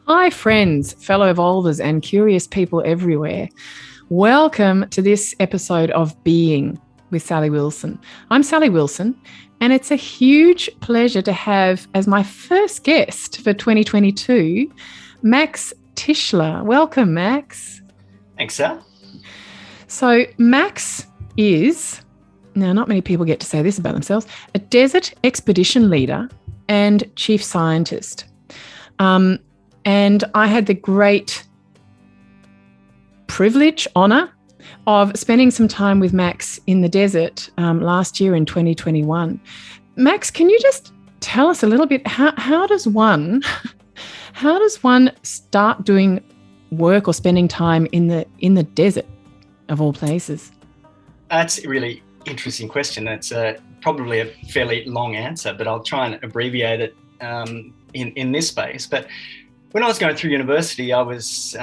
Hi, friends, fellow evolvers, and curious people everywhere. Welcome to this episode of Being with Sally Wilson. I'm Sally Wilson, and it's a huge pleasure to have as my first guest for 2022, Max Tischler. Welcome, Max. Thanks, Sal. So, Max is, now not many people get to say this about themselves, a desert expedition leader and chief scientist. And I had the great privilege, honour of spending some time with Max in the desert last year in 2021. Max, can you just tell us a little bit, how does one start doing work or spending time in the desert of all places? That's a really interesting question. That's probably a fairly long answer, but I'll try and abbreviate it in this space. But when I was going through university, I was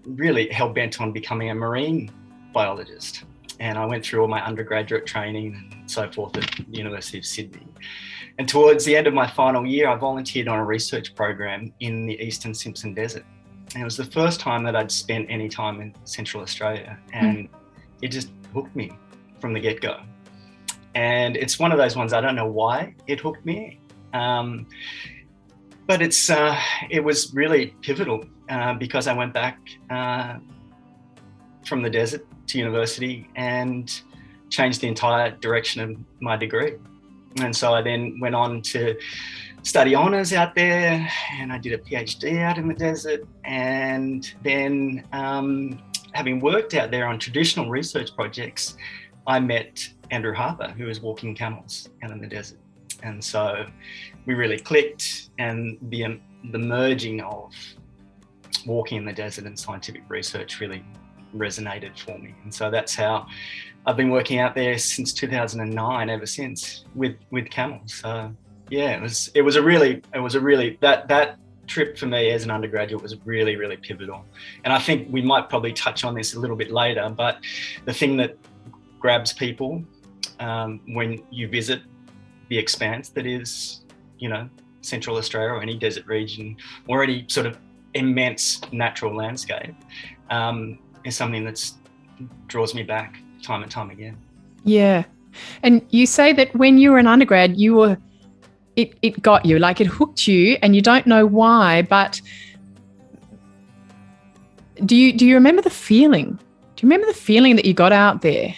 really hell-bent on becoming a marine biologist. And I went through all my undergraduate training and so forth at the University of Sydney. And towards the end of my final year, I volunteered on a research program in the Eastern Simpson Desert. And it was the first time that I'd spent any time in Central Australia. And it just hooked me from the get-go. And it's one of those ones, I don't know why it hooked me. But it was really pivotal because I went back from the desert to university and changed the entire direction of my degree. And so I then went on to study honours out there, and I did a PhD out in the desert. And then having worked out there on traditional research projects, I met Andrew Harper, who was walking camels out in the desert. And so we really clicked, and the merging of walking in the desert and scientific research really resonated for me. And so that's how I've been working out there since 2009, ever since with camels. So yeah, it was a really that trip for me as an undergraduate was really, really pivotal. And I think we might probably touch on this a little bit later, but the thing that grabs people when you visit the expanse that is, Central Australia or any desert region or any sort of immense natural landscape is something that draws me back time and time again. Yeah. And you say that when you were an undergrad, it got you, like it hooked you, and you don't know why, but do you remember the feeling? Do you remember the feeling that you got out there?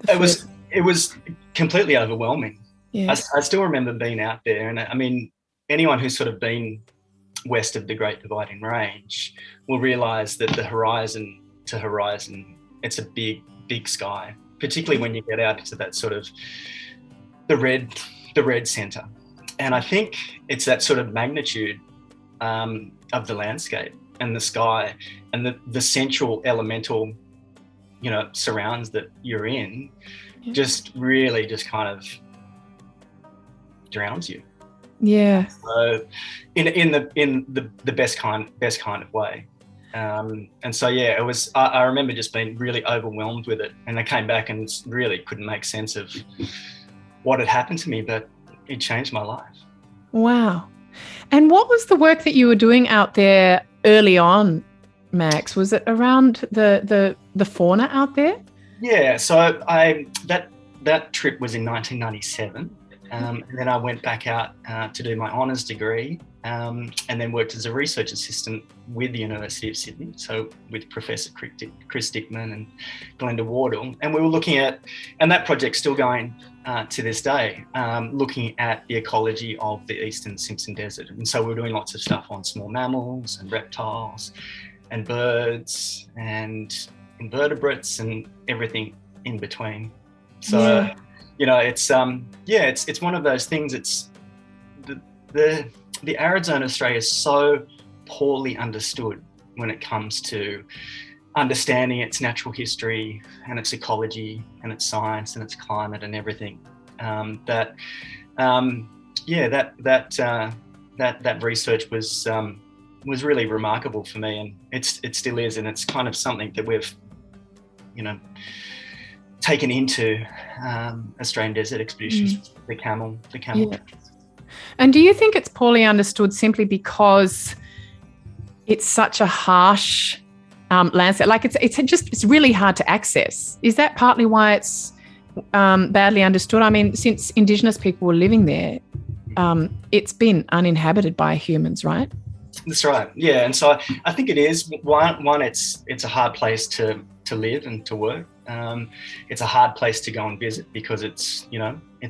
It was completely overwhelming. Yeah. I still remember being out there, and I mean, anyone who's sort of been west of the Great Dividing Range will realise that the horizon to horizon, it's a big, big sky, particularly when you get out into that sort of the red centre. And I think it's that sort of magnitude of the landscape and the sky and the central elemental, surrounds that you're in, just really just kind of drowns you. Yeah. So in the best kind of way. And so yeah, it was. I remember just being really overwhelmed with it, and I came back and really couldn't make sense of what had happened to me, but it changed my life. Wow. And what was the work that you were doing out there early on, Max? Was it around the fauna out there? Yeah. So that trip was in 1997. And then I went back out to do my honours degree and then worked as a research assistant with the University of Sydney, so with Professor Chris Dickman and Glenda Wardle. And we were looking at, and that project's still going to this day, looking at the ecology of the Eastern Simpson Desert. And so we were doing lots of stuff on small mammals and reptiles and birds and invertebrates and everything in between. So, it's one of those things. It's the arid zone of Australia is so poorly understood when it comes to understanding its natural history and its ecology and its science and its climate and everything. That research was really remarkable for me, and it still is, and it's kind of something that we've taken into Australian desert expeditions. The camel. Yeah. And do you think it's poorly understood simply because it's such a harsh landscape? Like it's really hard to access. Is that partly why it's badly understood? I mean, since indigenous people were living there, it's been uninhabited by humans, right? That's right. Yeah, and so I think it is one. It's a hard place to live and to work. It's a hard place to go and visit because it's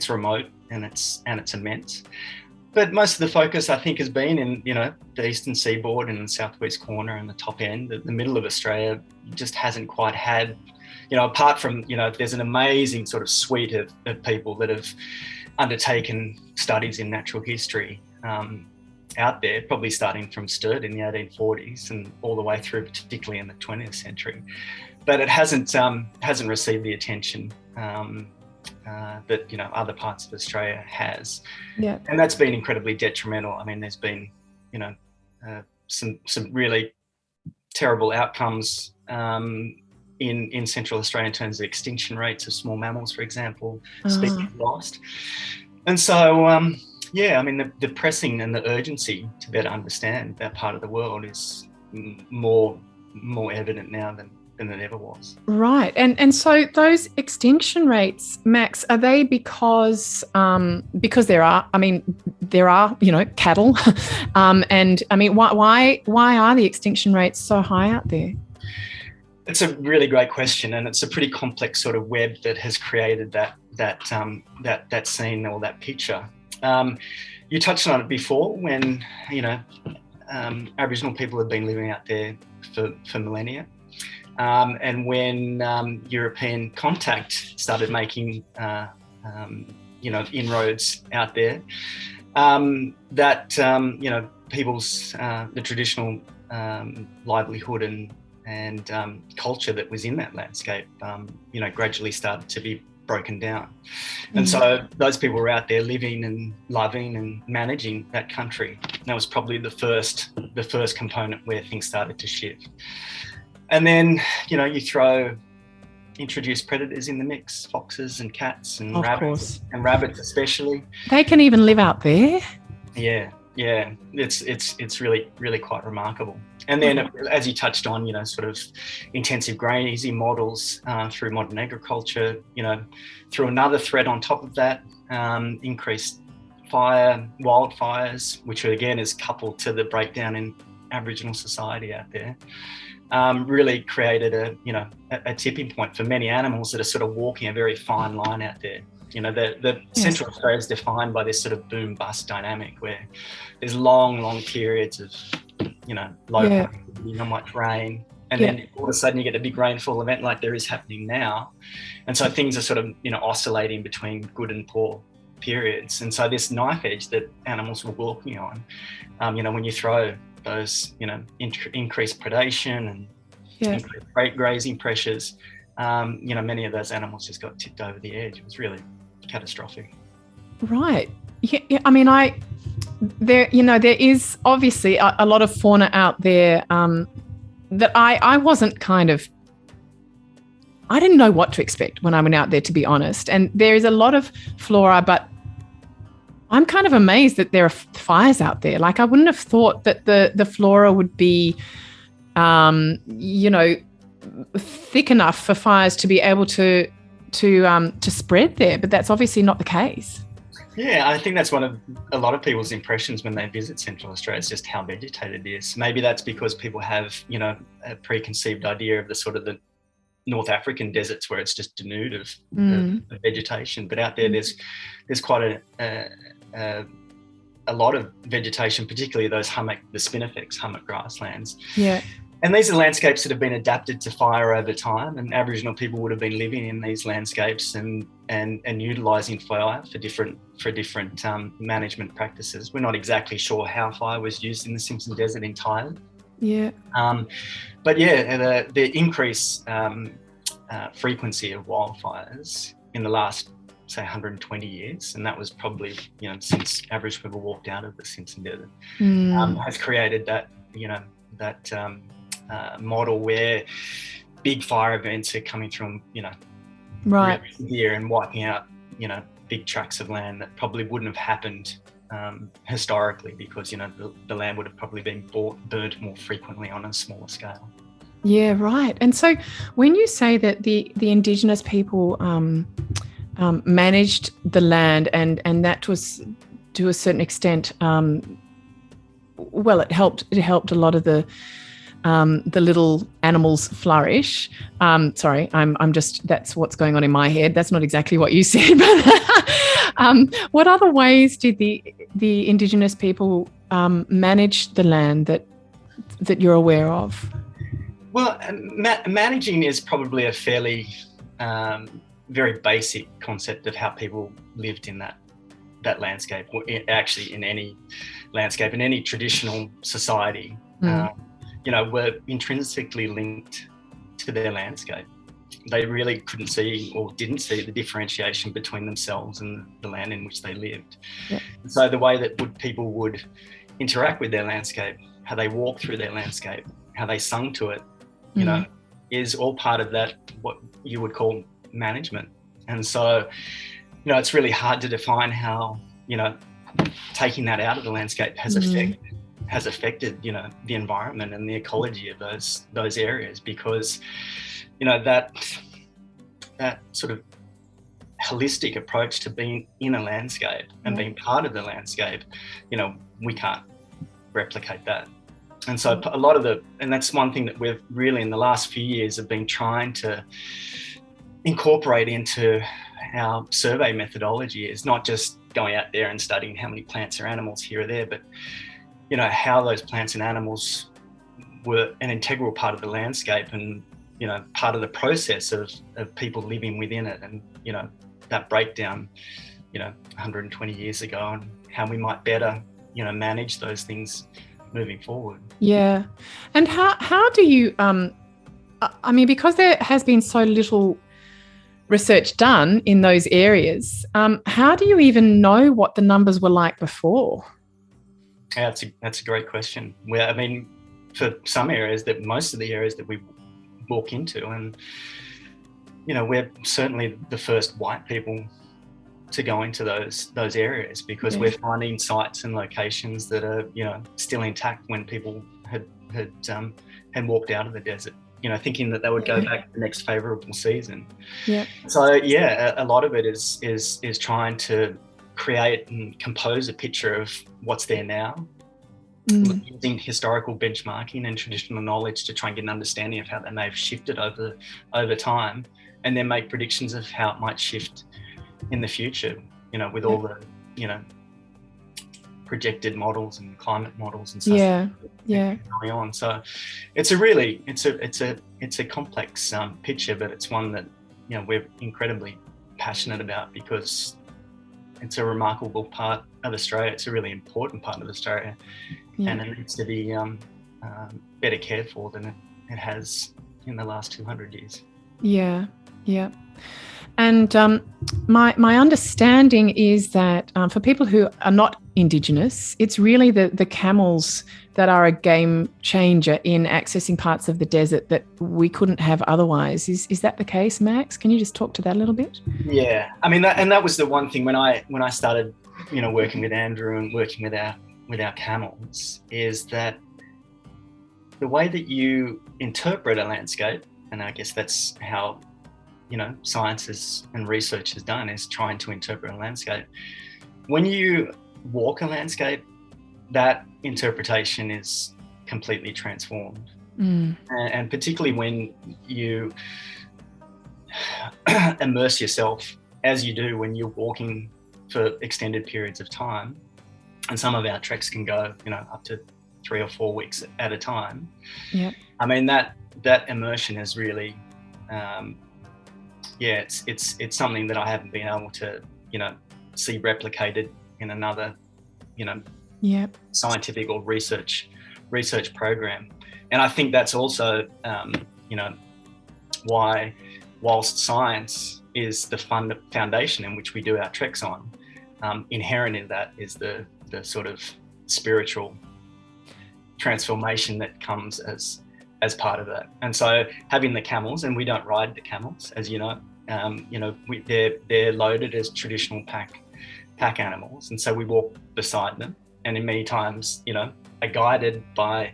remote and it's immense. But most of the focus, I think, has been in the eastern seaboard and the southwest corner and the top end. The middle of Australia just hasn't quite had, apart from there's an amazing sort of suite of people that have undertaken studies in natural history out there, probably starting from Sturt in the 1840s and all the way through, particularly in the 20th century. But it hasn't received the attention that other parts of Australia has. Yeah. And that's been incredibly detrimental. I mean, there's been some really terrible outcomes in Central Australia in terms of extinction rates of small mammals, for example, species lost. And so I mean, the pressing and the urgency to better understand that part of the world is more evident now than it ever was. Right. And so those extinction rates, Max, are they because there are cattle? And I mean, why are the extinction rates so high out there? It's a really great question, and it's a pretty complex sort of web that has created that scene or that picture. You touched on it before when Aboriginal people have been living out there for millennia. And when European contact started making, inroads out there, people's the traditional livelihood and culture that was in that landscape, gradually started to be broken down. And so those people were out there living and loving and managing that country. And that was probably the first component where things started to shift. And then, you introduce predators in the mix, foxes and cats and rabbits, and rabbits especially. They can even live out there? Yeah. It's really, really quite remarkable. And then, as you touched on, sort of intensive grazing models through modern agriculture, through another thread on top of that, increased wildfires, which again is coupled to the breakdown in Aboriginal society out there. Really created a tipping point for many animals that are sort of walking a very fine line out there. Central Australia is defined by this sort of boom-bust dynamic where there's long periods of, low, not much rain. And then all of a sudden you get a big rainfall event like there is happening now. And so things are sort of, oscillating between good and poor periods. And so this knife edge that animals were walking on, when you throw those, increased predation and increased grazing pressures, many of those animals just got tipped over the edge. It was really catastrophic. Right. Yeah, I mean, there is obviously a lot of fauna out there that I wasn't I didn't know what to expect when I went out there, to be honest. And there is a lot of flora, but I'm kind of amazed that there are fires out there. Like, I wouldn't have thought that the flora would be, thick enough for fires to be able to spread there. But that's obviously not the case. Yeah, I think that's one of a lot of people's impressions when they visit Central Australia, is just how vegetated it is. Maybe that's because people have, a preconceived idea of the sort of the North African deserts where it's just denuded of vegetation. But out there, there's quite a lot of vegetation, particularly those the spinifex hummock grasslands. Yeah. And these are landscapes that have been adapted to fire over time, and Aboriginal people would have been living in these landscapes and utilising fire for different management practices. We're not exactly sure how fire was used in the Simpson Desert entirely. Yeah. But the increased frequency of wildfires in the last, say, 120 years, and that was probably since Aboriginal people walked out of the Simpson Desert, has created that model where big fire events are coming from right here and wiping out big tracts of land that probably wouldn't have happened historically, because the land would have probably been burnt more frequently on a smaller scale. Yeah, right. And so when you say that the indigenous people managed the land and that was to a certain extent, well, it helped a lot of the little animals flourish. Sorry, I'm just, that's what's going on in my head. That's not exactly what you said, but what other ways did the indigenous people manage the land that you're aware of? Well, managing is probably a fairly very basic concept of how people lived in that landscape, or actually in any landscape, in any traditional society. Were intrinsically linked to their landscape. They really couldn't see or didn't see the differentiation between themselves and the land in which they lived. Yeah. So the way that people would interact with their landscape, how they walk through their landscape, how they sung to it, is all part of that, what you would call management. And so, it's really hard to define how, taking that out of the landscape has affected the environment and the ecology of those areas, because that sort of holistic approach to being in a landscape and being part of the landscape, we can't replicate that. And so a lot of and that's one thing that we've really in the last few years have been trying to incorporate into our survey methodology, is not just going out there and studying how many plants or animals here or there, but how those plants and animals were an integral part of the landscape and, part of the process of people living within it. And, that breakdown, 120 years ago, and how we might better, manage those things moving forward. Yeah. And how do you, because there has been so little research done in those areas, how do you even know what the numbers were like before? Yeah, that's a great question. For some areas, most of the areas that we walk into, and we're certainly the first white people to go into those areas, because we're finding sites and locations that are still intact when people had walked out of the desert, thinking that they would go back to the next favourable season. Yeah. So a lot of it is trying to create and compose a picture of what's there now, using historical benchmarking and traditional knowledge to try and get an understanding of how they may have shifted over time, and then make predictions of how it might shift in the future, with all the projected models and climate models and stuff going on. So it's a complex picture, but it's one that we're incredibly passionate about, because it's a remarkable part of Australia. It's a really important part of Australia, and it needs to be better cared for than it has in the last 200 years. Yeah. And my understanding is that for people who are not Indigenous, it's really the camels that are a game changer in accessing parts of the desert that we couldn't have otherwise. Is that the case, Max? Can you just talk to that a little bit? Yeah, that was the one thing when I started, working with Andrew and working with our camels, is that the way that you interpret a landscape, and I guess that's how science and research has done, is trying to interpret a landscape. When you walk a landscape, that interpretation is completely transformed. And particularly when you immerse yourself, as you do when you're walking for extended periods of time, and some of our treks can go up to 3 or 4 weeks at a time. Yeah, that immersion is really it's something that I haven't been able to see replicated in another scientific or research program. And I think that's also why, whilst science is the foundation in which we do our treks on, inherent in that is the sort of spiritual transformation that comes as part of that. And so having the camels, and we don't ride the camels, as they're loaded as traditional pack pack animals. And so we walk beside them, and in many times, are guided by,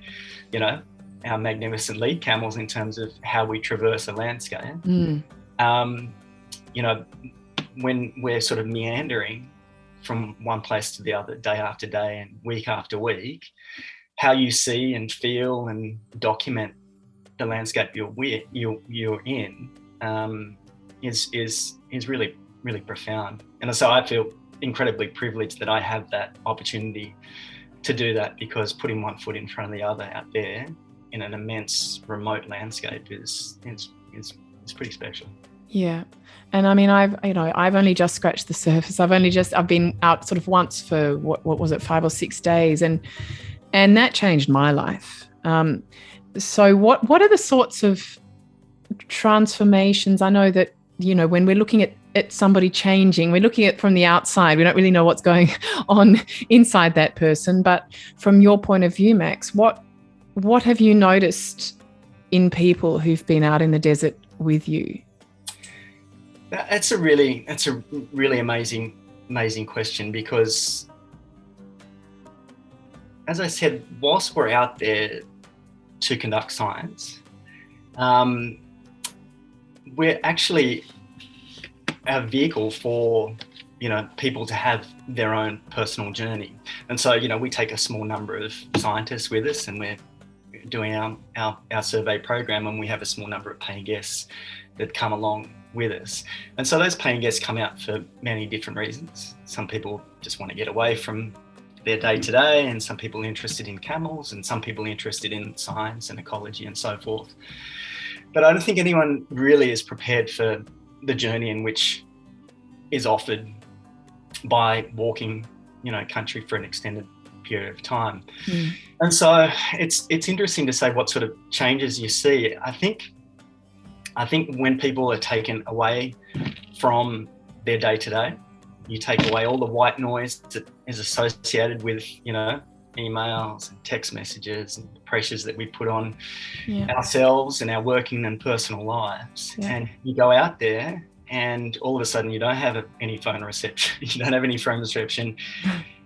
our magnificent lead camels in terms of how we traverse a landscape. When we're sort of meandering from one place to the other, day after day and week after week, how you see and feel and document the landscape you're in is really, really profound. And so I feel incredibly privileged that I have that opportunity to do that, because putting one foot in front of the other out there in an immense remote landscape is pretty special. Yeah. And I mean, I've only just scratched the surface. I've been out sort of once for what was it, 5 or 6 days, and that changed my life. So what are the sorts of transformations? I know that, when we're looking at somebody changing, we're looking at it from the outside. We don't really know what's going on inside that person. But from your point of view, Max, what have you noticed in people who've been out in the desert with you? That's a really amazing question, because, as I said, whilst we're out there to conduct science, we're actually a vehicle for people to have their own personal journey. And so we take a small number of scientists with us, and we're doing our survey program, and we have a small number of paying guests that come along with us. And so those paying guests come out for many different reasons. Some people just want to get away from their day-to-day, and some people are interested in camels, and some people are interested in science and ecology and so forth. But I don't think anyone really is prepared for the journey in which is offered by walking, country for an extended period of time. And so it's interesting to say what sort of changes you see. I think when people are taken away from their day-to-day, you take away all the white noise that is associated with, emails and text messages and the pressures that we put on ourselves and our working and personal lives. And you go out there, and all of a sudden you don't have any phone reception. You don't have any phone reception.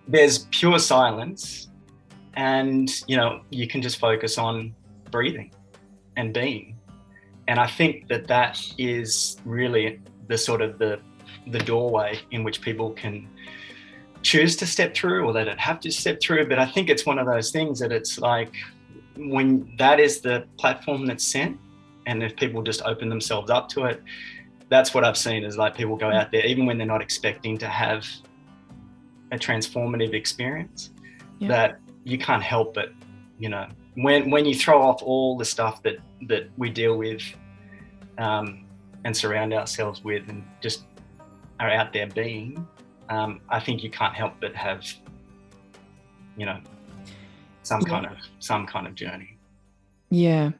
There's pure silence, and, you can just focus on breathing and being. And I think that is really the sort of the doorway in which people can choose to step through, or they don't have to step through. But I think it's one of those things that it's like, when that is the platform that's sent, and if people just open themselves up to it, that's what I've seen, is like people go out there, even when they're not expecting to have a transformative experience, that you can't help but, when you throw off all the stuff that we deal with and surround ourselves with, and just are out there being, I think you can't help but have, some kind of journey. Yeah.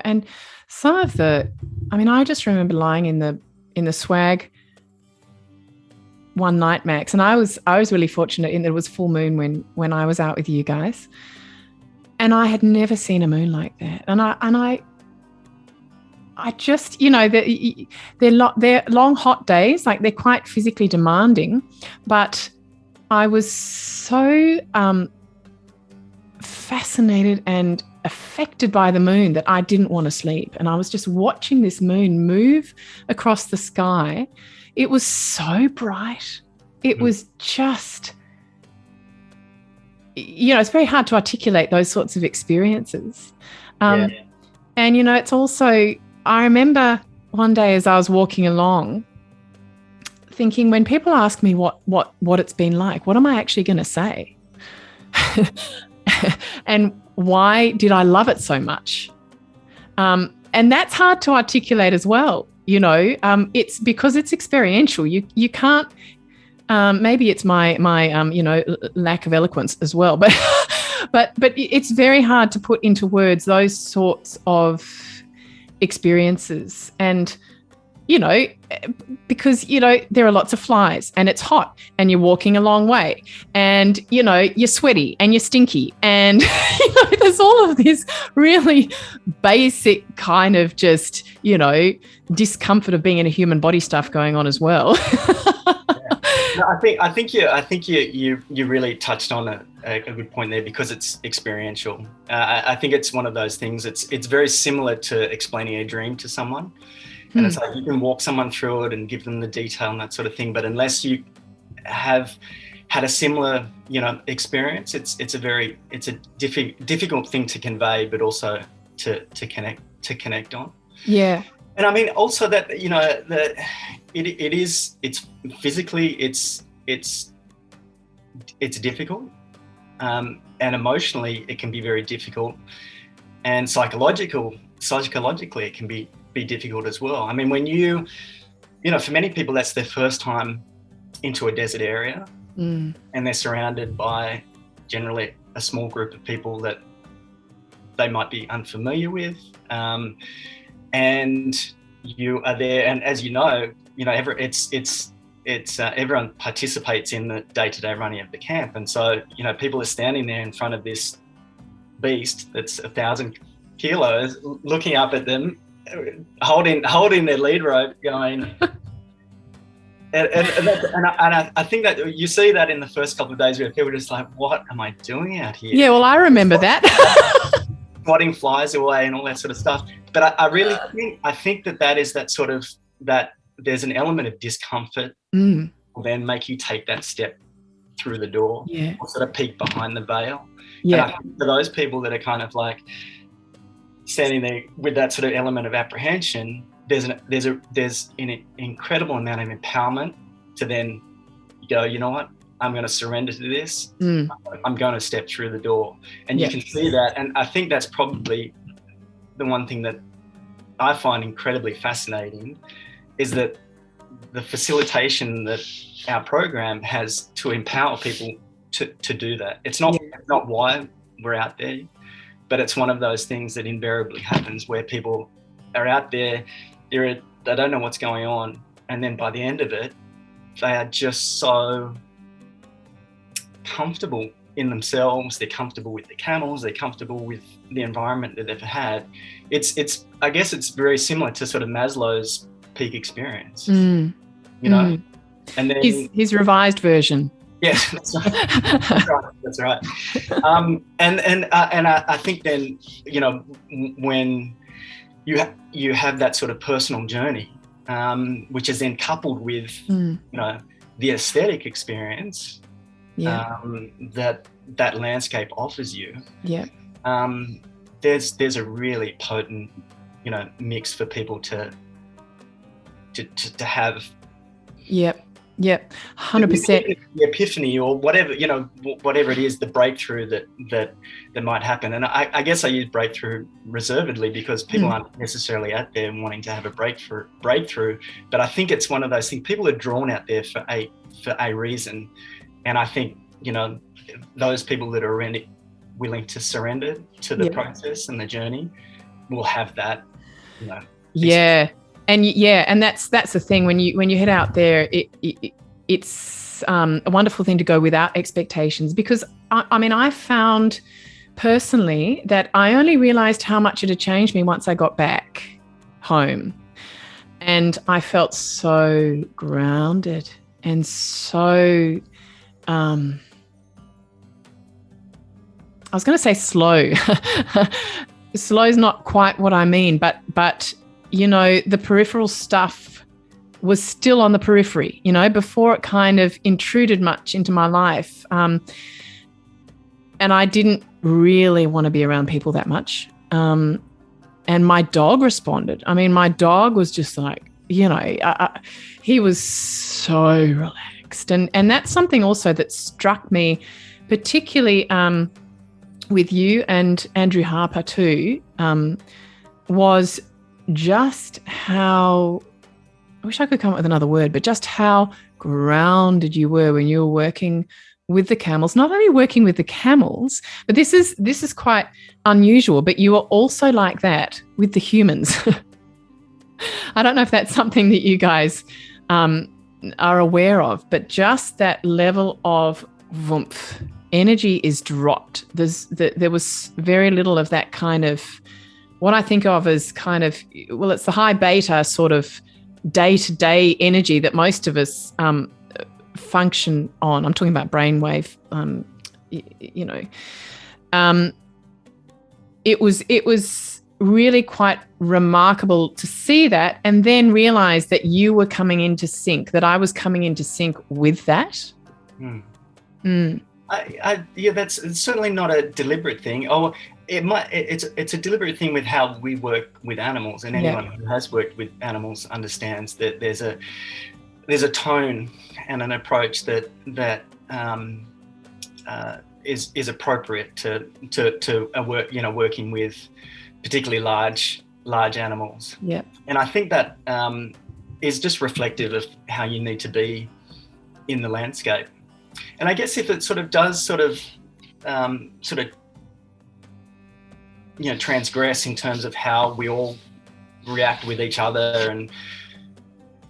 And some of I just remember lying in the swag one night, Max, and I was really fortunate in that it was full moon when I was out with you guys, and I had never seen a moon like that. And I just, they're long, hot days, like they're quite physically demanding, but I was so fascinated and affected by the moon that I didn't want to sleep. And I was just watching this moon move across the sky. It was so bright. It was just, it's very hard to articulate those sorts of experiences. And, it's also, I remember one day as I was walking along thinking, when people ask me what it's been like, what am I actually going to say? And why did I love it so much? And that's hard to articulate as well. It's because it's experiential. You can't, maybe it's my lack of eloquence as well, but it's very hard to put into words those sorts of experiences. And, because, there are lots of flies, and it's hot, and you're walking a long way, and, you're sweaty and you're stinky, and, there's all of this really basic kind of just, discomfort of being in a human body stuff going on as well. No, I think you really touched on a good point there, because it's experiential. I think it's one of those things. It's very similar to explaining a dream to someone, and it's like you can walk someone through it and give them the detail and that sort of thing. But unless you have had a similar, experience, it's a difficult thing to convey, but also to connect on. Yeah. And I mean, also that, it's physically, it's difficult, and emotionally it can be very difficult, and psychologically it can be difficult as well. I mean, when for many people, that's their first time into a desert area, and they're surrounded by generally a small group of people that they might be unfamiliar with, and you are there, and as everyone participates in the day-to-day running of the camp, and so people are standing there in front of this beast that's 1,000 kilos, looking up at them, holding their lead rope, going. And I think that you see that in the first couple of days where people are just like, what am I doing out here? Yeah, well, I remember that. Swatting flies away and all that sort of stuff. But I really think that is that sort of, that there's an element of discomfort will then make you take that step through the door, or sort of peek behind the veil. Yeah. And I think for those people that are kind of like standing there with that sort of element of apprehension, there's an incredible amount of empowerment to then go, you know what, I'm going to surrender to this. I'm going to step through the door. And you can see that. And I think that's probably the one thing that I find incredibly fascinating, is that the facilitation that our program has to empower people to do that. It's not why we're out there, but it's one of those things that invariably happens, where people are out there, they don't know what's going on, and then by the end of it, they are just so comfortable in themselves. They're comfortable with the camels. They're comfortable with the environment that they've had. I guess it's very similar to sort of Maslow's peak experience, And then his revised version. Yes, that's right. That's right. And I think then, when you have that sort of personal journey, which is then coupled with, the aesthetic experience, that landscape offers you. Yeah. There's a really potent, mix for people to have. Yep. 100%. The epiphany, or whatever it is, the breakthrough that might happen. And I guess I use breakthrough reservedly, because people aren't necessarily out there wanting to have a breakthrough. But I think it's one of those things. People are drawn out there for a reason, and I think those people that are really willing to surrender to the process and the journey will have that. Yeah. And that's the thing, when you head out there, it's a wonderful thing to go without expectations, because I found personally that I only realized how much it had changed me once I got back home, and I felt so grounded and so I was going to say slow. Slow is not quite what I mean, but the peripheral stuff was still on the periphery, before it kind of intruded much into my life. And I didn't really want to be around people that much. And my dog responded. My dog was just like, he was so relaxed. And that's something also that struck me, particularly with you and Andrew Harper too, was just how, I wish I could come up with another word, but just how grounded you were when you were working with the camels. Not only working with the camels, but this is quite unusual, but you are also like that with the humans. I don't know if that's something that you guys are aware of, but just that level of oomph, energy is dropped. There was very little of that kind of, what I think of as kind of, it's the high beta sort of day-to-day energy that most of us function on. I'm talking about brainwave. It was really quite remarkable to see that, and then realize that you were coming into sync, that I was coming into sync with that. That's certainly not a deliberate thing. It's a deliberate thing with how we work with animals, and anyone who has worked with animals understands that there's a tone and an approach that is appropriate to working with particularly large animals. Yeah. And I think that is just reflective of how you need to be in the landscape. And I guess if it does transgress in terms of how we all react with each other and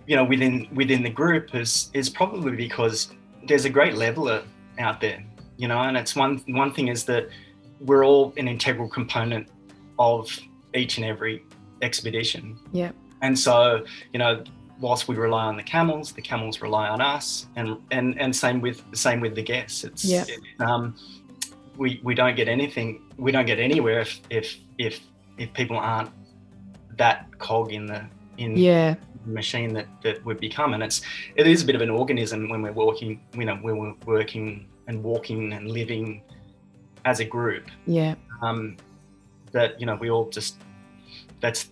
within the group is probably because there's a great leveler out there, and it's one thing is that we're all an integral component of each and every expedition. Yeah. And so, whilst we rely on the camels rely on us, and same with the guests. We don't get anywhere if people aren't that cog in the machine that we've become. And it is a bit of an organism when we're walking, we're working and walking and living as a group. Yeah. That we all just, that's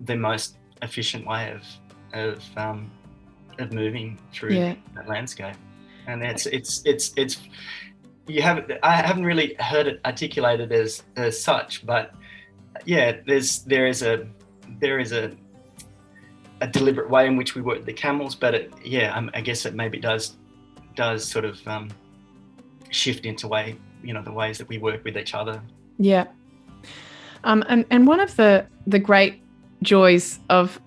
the most efficient way of moving through that landscape. And I haven't really heard it articulated as such, but there is a deliberate way in which we work with the camels, but I guess it maybe does sort of shift into the ways that we work with each other. Yeah. And one of the great joys of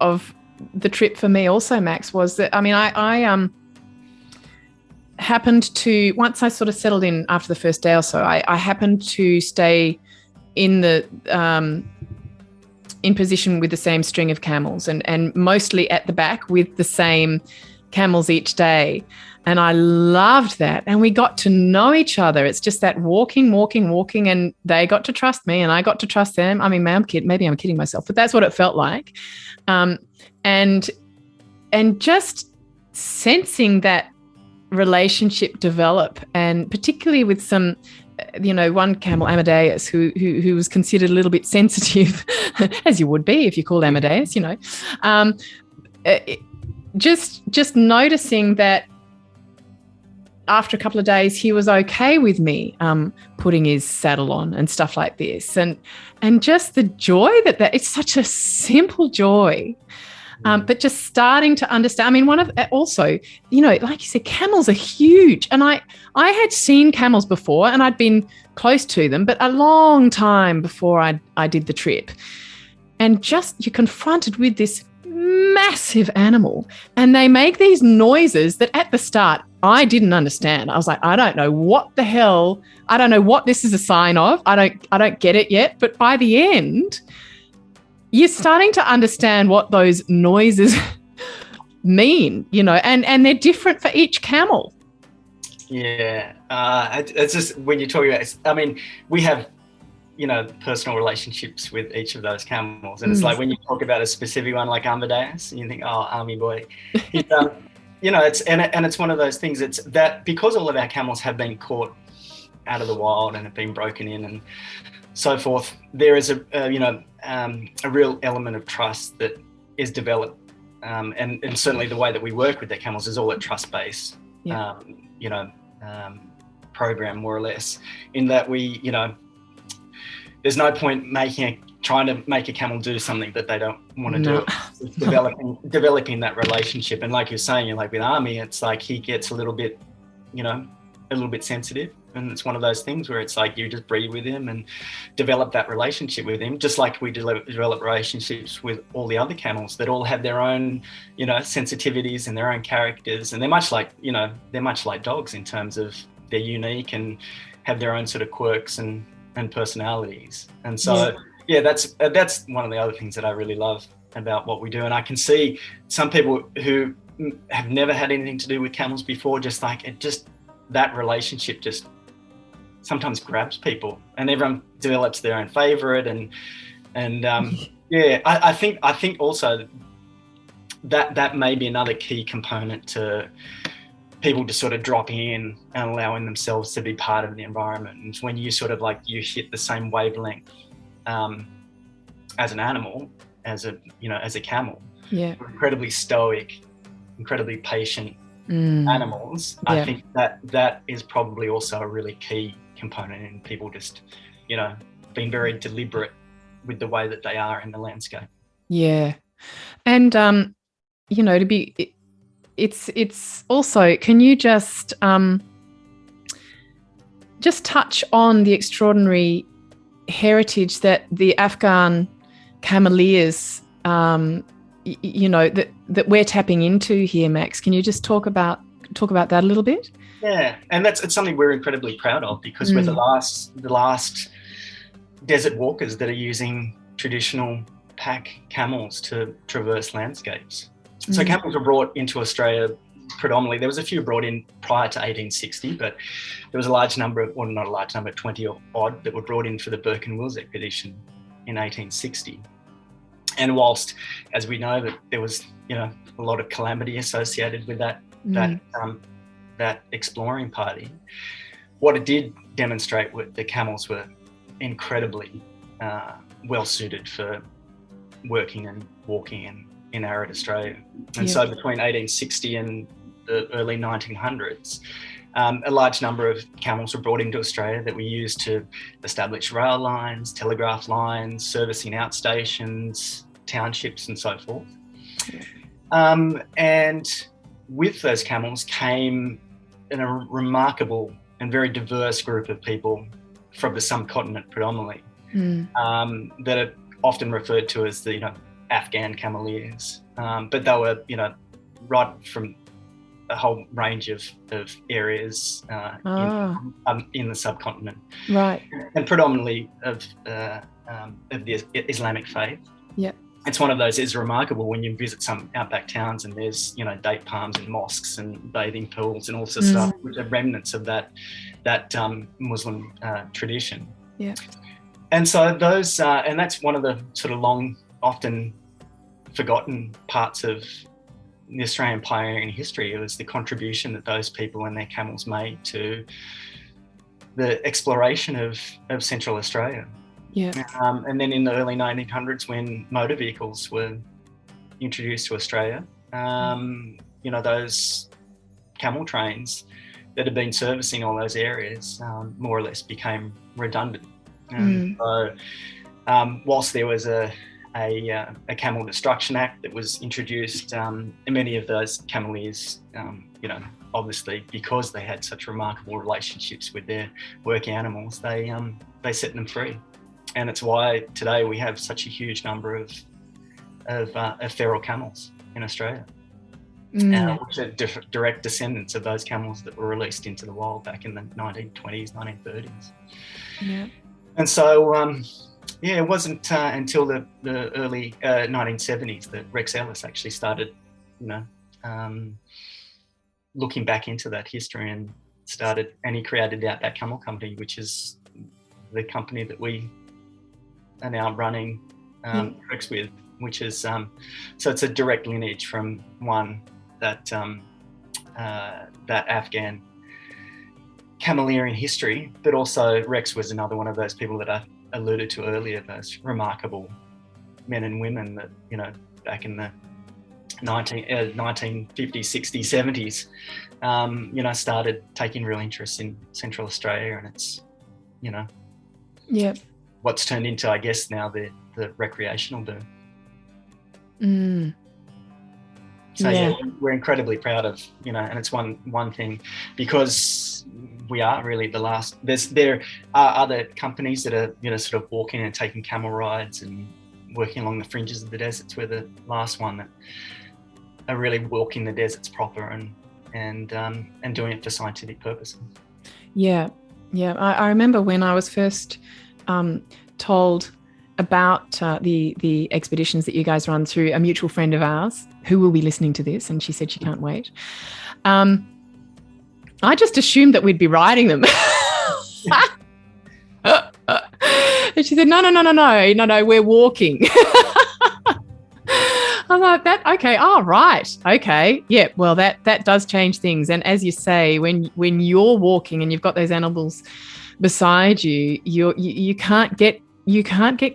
the trip for me also, Max, was that, I happened to, once I sort of settled in after the first day or so, I happened to stay in position with the same string of camels and mostly at the back with the same camels each day. And I loved that. And we got to know each other. It's just that walking, and they got to trust me and I got to trust them. Maybe I'm kidding myself, but that's what it felt like. And just sensing that relationship develop, and particularly with some, one camel, Amadeus, who was considered a little bit sensitive, as you would be if you called Amadeus, just noticing that after a couple of days, he was okay with me putting his saddle on and stuff like this. And just the joy that it's such a simple joy. But just starting to understand, also, like you said, camels are huge. And I had seen camels before and I'd been close to them, but a long time before I did the trip. And just you're confronted with this massive animal, and they make these noises that at the start I didn't understand. I was like, I don't know what the hell, I don't know what this is a sign of. I don't get it yet. But by the end, you're starting to understand what those noises mean, and they're different for each camel. Yeah. It's just when you're talking about, we have, personal relationships with each of those camels. And it's like when you talk about a specific one like Amadeus, you think, oh, army boy. It's one of those things. It's that because all of our camels have been caught out of the wild and have been broken in and so forth, there is a real element of trust that is developed. And certainly the way that we work with the camels is all a trust-based, program, more or less, in that we, there's no point trying to make a camel do something that they don't want to do. It's developing that relationship. And like you're saying, like with Army, it's like he gets a little bit sensitive. And it's one of those things where it's like you just breathe with him and develop that relationship with him, just like we develop relationships with all the other camels that all have their own, sensitivities and their own characters. And they're much like dogs in terms of they're unique and have their own sort of quirks and personalities. And so, that's one of the other things that I really love about what we do. And I can see some people who have never had anything to do with camels before, that relationship just sometimes grabs people, and everyone develops their own favorite. I think also that may be another key component to people just sort of dropping in and allowing themselves to be part of the environment. And when you sort of like, you hit the same wavelength as an animal, as a camel, incredibly stoic, incredibly patient animals. I think that is probably also a really key component in people just, being very deliberate with the way that they are in the landscape. Yeah. And, it's also, can you just touch on the extraordinary heritage that the Afghan cameleers, that we're tapping into here, Max? Can you just talk about that a little bit? Yeah, and it's something we're incredibly proud of, because we're the last desert walkers that are using traditional pack camels to traverse landscapes. So camels were brought into Australia predominantly. There was a few brought in prior to 1860, but there was a large number, or not a large number, 20 or odd, that were brought in for the Burke and Wills expedition in 1860. And whilst, as we know, that there was, a lot of calamity associated with that exploring party, what it did demonstrate was the camels were incredibly well suited for working and walking in arid Australia. And so between 1860 and the early 1900s, a large number of camels were brought into Australia that were used to establish rail lines, telegraph lines, servicing outstations, townships, and so forth. And with those camels came a remarkable and very diverse group of people from the subcontinent predominantly, that are often referred to as the Afghan cameleers, but they were right from a whole range of areas in the subcontinent, right, and predominantly of the Islamic faith. Yeah. It's one of those, it's remarkable when you visit some outback towns and there's, date palms and mosques and bathing pools and all sorts of stuff, which are remnants of that Muslim tradition. Yeah. And so those, and that's one of the sort of often forgotten parts of the Australian pioneering history. It was the contribution that those people and their camels made to the exploration of Central Australia. Yeah. And then in the early 1900s, when motor vehicles were introduced to Australia, those camel trains that had been servicing all those areas more or less became redundant. So whilst there was a Camel Destruction Act that was introduced, many of those cameleers, obviously because they had such remarkable relationships with their working animals, they set them free. And it's why today we have such a huge number of feral camels in Australia, which are direct descendants of those camels that were released into the wild back in the 1920s, 1930s. Yeah. And so, it wasn't until the early 1970s that Rex Ellis actually started, looking back into that history and he created the Outback Camel Company, which is the company that we are now running Rex with, which is, so it's a direct lineage from one that Afghan cameleering history, but also Rex was another one of those people that I alluded to earlier, those remarkable men and women that, back in the 1950s, 60s, 70s, started taking real interest in Central Australia, and it's, what's turned into, I guess, now the recreational boom. So we're incredibly proud of, and it's one thing, because we are really the last. There are other companies that are, sort of walking and taking camel rides and working along the fringes of the deserts. We're the last one that are really walking the deserts proper and doing it for scientific purposes. Yeah. I remember when I was first told about the expeditions that you guys run through a mutual friend of ours who will be listening to this, and she said she can't wait. I just assumed that we'd be riding them. And she said, no, we're walking. I'm like, that, okay, right, okay, yeah, well, that does change things. And as you say, when you're walking and you've got those animals beside you, you can't get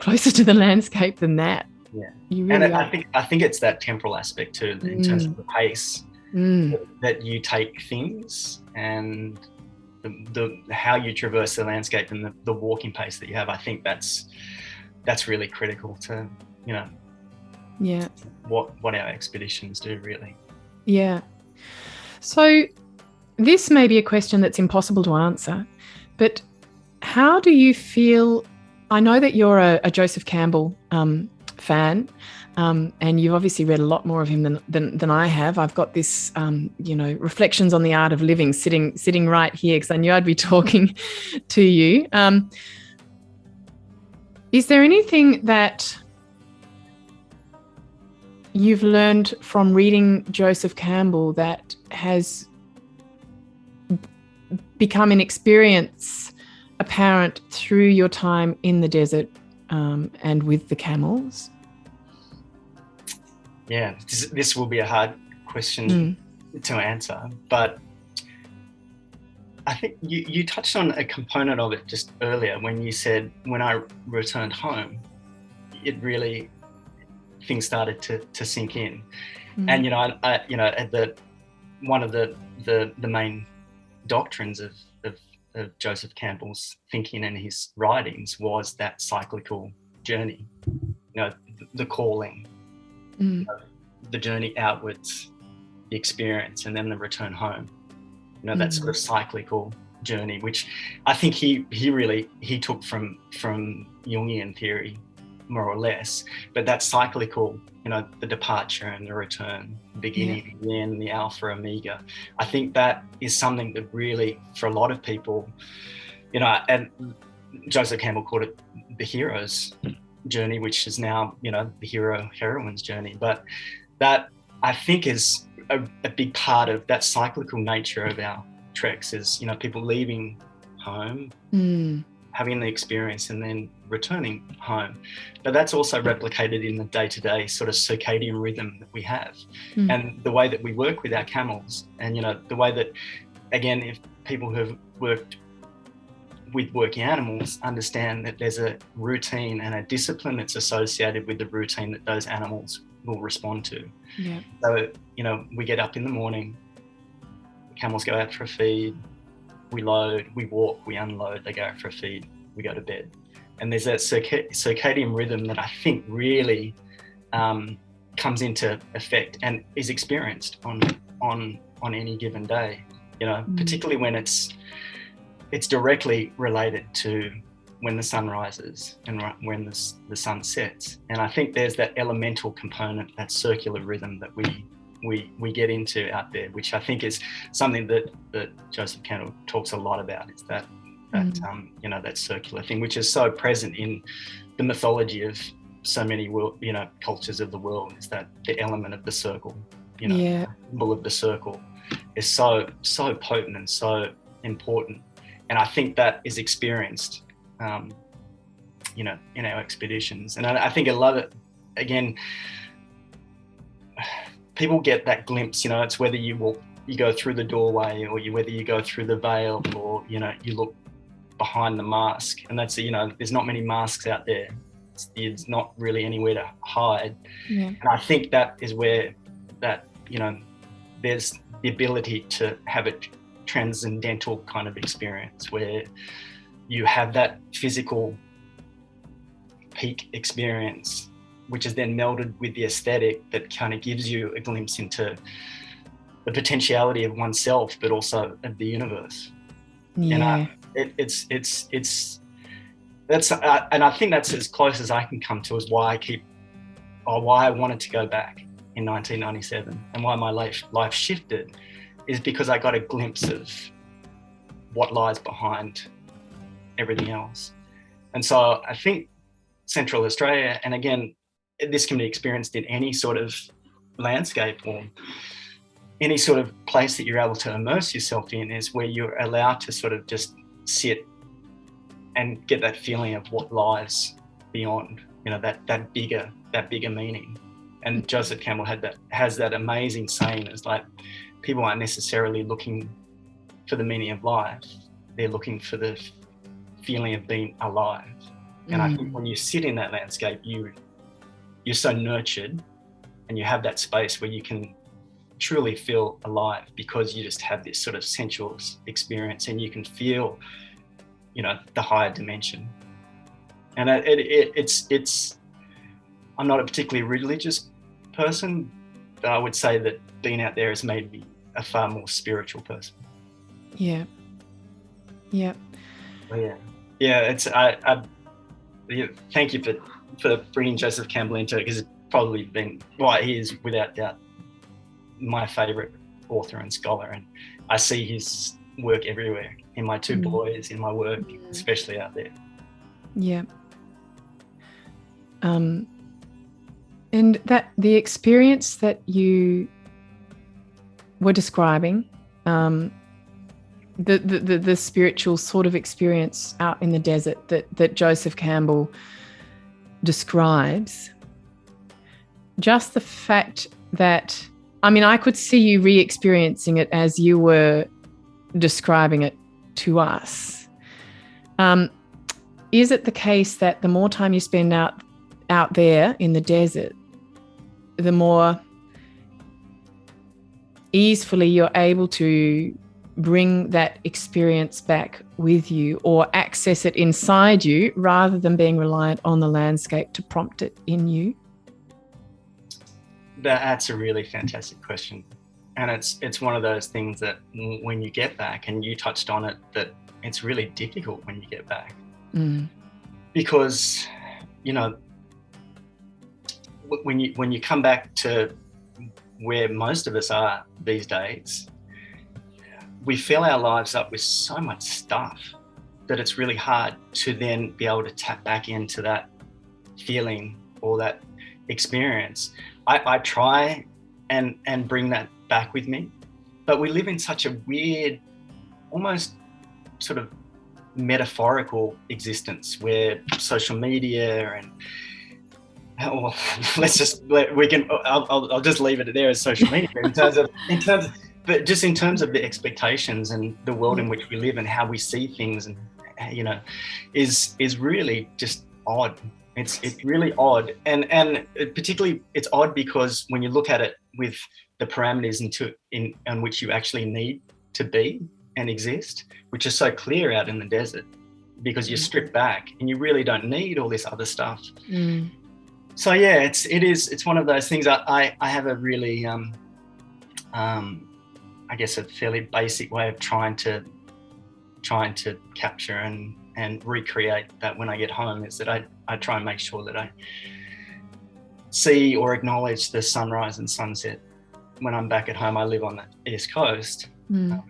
closer to the landscape than that. Yeah, you really and are. I think it's that temporal aspect too, in terms of the pace that you take things, and the how you traverse the landscape, and the walking pace that you have. I think that's really critical to, you know, what our expeditions do, really. Yeah. So this may be a question that's impossible to answer, but how do you feel? I know that you're a Joseph Campbell fan, and you've obviously read a lot more of him than I have. I've got this, Reflections on the Art of Living sitting right here, because I knew I'd be talking to you. Is there anything that you've learned from reading Joseph Campbell that has become an experience apparent through your time in the desert and with the camels? Yeah, this will be a hard question to answer, but I think you touched on a component of it just earlier when you said, when I returned home, it really, things started to sink in. And one of the main doctrines of Joseph Campbell's thinking and his writings was that cyclical journey, the calling, the journey outwards, the experience, and then the return home. That sort of cyclical journey, which I think he took from Jungian theory, more or less. But that cyclical, the departure and the return, the beginning, the end, the alpha, omega. I think that is something that really, for a lot of people, and Joseph Campbell called it the hero's journey, which is now, the hero-heroine's journey. But that, I think, is a big part of that cyclical nature of our treks, is, people leaving home, having the experience, and then returning home. But that's also replicated in the day-to-day sort of circadian rhythm that we have, and the way that we work with our camels, and the way that, again, if people who have worked with working animals understand that there's a routine and a discipline that's associated with the routine that those animals will respond to. Yeah. So, we get up in the morning, camels go out for a feed, we load, we walk, we unload, they go out for a feed, we go to bed. And there's that circadian rhythm that I think really comes into effect and is experienced on any given day, particularly when it's directly related to when the sun rises and when the sun sets. And I think there's that elemental component, that circular rhythm that we get into out there, which I think is something that Joseph Campbell talks a lot about, is that circular thing, which is so present in the mythology of so many cultures of the world, is that the element of the circle, the symbol of the circle is so potent and so important. And I think that is experienced, in our expeditions. And I think I love it. Again, people get that glimpse, it's whether you go through the doorway, or whether you go through the veil, or, you look behind the mask. And that's, there's not many masks out there. It's not really anywhere to hide. Yeah. And I think that is where that, there's the ability to have a transcendental kind of experience, where you have that physical peak experience, which is then melded with the aesthetic that kind of gives you a glimpse into the potentiality of oneself, but also of the universe. Yeah. And and I think that's as close as I can come to, is why I wanted to go back in 1997, and why my life shifted, is because I got a glimpse of what lies behind everything else. And so I think Central Australia. And again, this can be experienced in any sort of landscape or any sort of place that you're able to immerse yourself in, is where you're allowed to sort of just sit and get that feeling of what lies beyond, that bigger meaning. And Joseph Campbell has that amazing saying, is like, people aren't necessarily looking for the meaning of life, they're looking for the feeling of being alive. And I think when you sit in that landscape, you're so nurtured, and you have that space where you can truly feel alive, because you just have this sort of sensual experience, and you can feel, the higher dimension. And it's I'm not a particularly religious person, but I would say that being out there has made me a far more spiritual person. Yeah. Yeah. It's thank you for bringing Joseph Campbell into it, because it's probably been, he is without doubt my favorite author and scholar, and I see his work everywhere, in my two boys, in my work, especially out there. Yeah. And that the experience that you were describing, the spiritual sort of experience out in the desert that Joseph Campbell describes, just the fact that, I could see you re-experiencing it as you were describing it to us. Is it the case that the more time you spend out there in the desert, the more easily you're able to bring that experience back with you, or access it inside you, rather than being reliant on the landscape to prompt it in you? That's a really fantastic question. And it's one of those things that when you get back, and you touched on it, that it's really difficult when you get back. Because, when you come back to where most of us are these days, we fill our lives up with so much stuff that it's really hard to then be able to tap back into that feeling or that experience. I try and bring that back with me, but we live in such a weird, almost sort of metaphorical existence, where social media and I'll just leave it there as social media in terms of the expectations and the world in which we live, and how we see things, and is really just odd. It's really odd, and particularly it's odd because when you look at it with the parameters in which you actually need to be and exist, which is so clear out in the desert, because you're stripped back and you really don't need all this other stuff. So yeah, it's one of those things. I have a really I guess a fairly basic way of trying to capture and recreate that when I get home, is that I try and make sure that I see or acknowledge the sunrise and sunset when I'm back at home. I live on the East Coast, in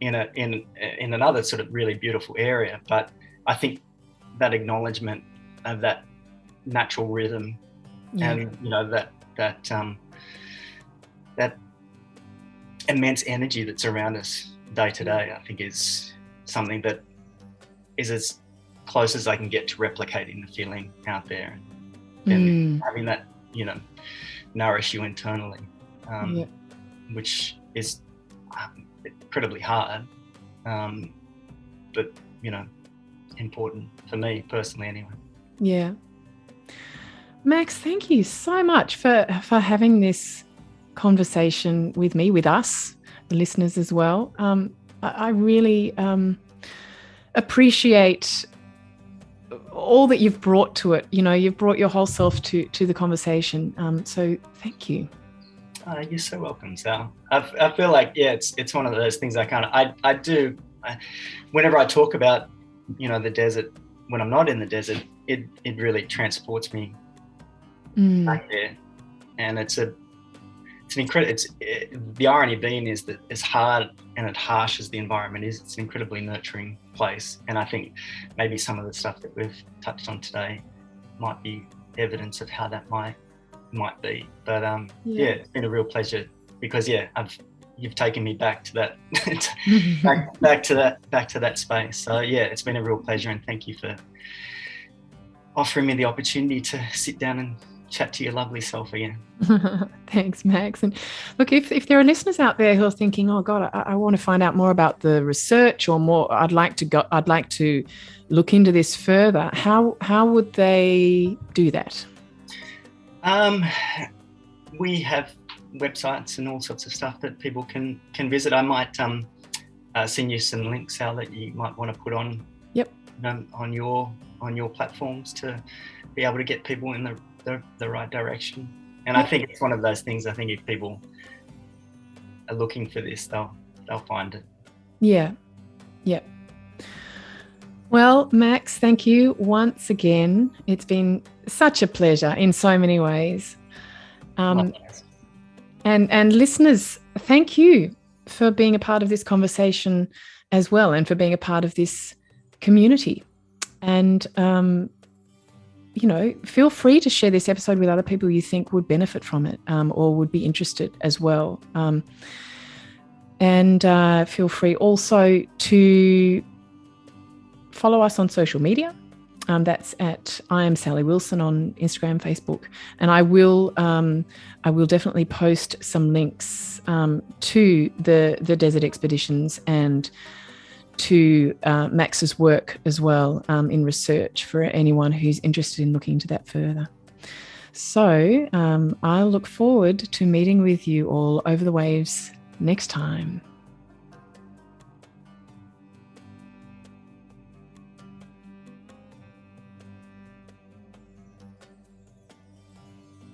another sort of really beautiful area, but I think that acknowledgement of that natural rhythm, and that immense energy that's around us day to day, I think is something that is as close as I can get to replicating the feeling out there, and having that nourish you internally, which is incredibly hard, but important for me personally anyway. Yeah. Max, thank you so much for having this conversation with me, with us, the listeners as well. I really appreciate all that you've brought to it. You've brought your whole self to the conversation. So thank you. You're so welcome, Sal. I feel like, it's one of those things I do. Whenever I talk about, the desert, when I'm not in the desert, it really transports me back there. And it's an incredible, the irony being is that as hard and as harsh as the environment is, it's an incredibly nurturing place. And I think maybe some of the stuff that we've touched on today might be evidence of how that might be. But it's been a real pleasure, because you've taken me back to that back to that space. So it's been a real pleasure, and thank you for offering me the opportunity to sit down and chat to your lovely self again. Thanks, Max. And look, if there are listeners out there who are thinking, oh God, I want to find out more about the research, or more, I'd like to look into this further, how would they do that? We have websites and all sorts of stuff that people can visit. I might send you some links, Sal, that you might want to put on on your platforms to be able to get people in the right direction. And I think it's one of those things, I think if people are looking for this, they'll find it. Yeah. Well, Max, thank you once again. It's been such a pleasure in so many ways. And listeners, thank you for being a part of this conversation as well, and for being a part of this community. And feel free to share this episode with other people you think would benefit from it, or would be interested as well. And feel free also to follow us on social media. That's at I am Sally Wilson on Instagram, Facebook, and I will definitely post some links to the desert expeditions and to Max's work as well in research, for anyone who's interested in looking into that further. So I'll look forward to meeting with you all over the waves next time.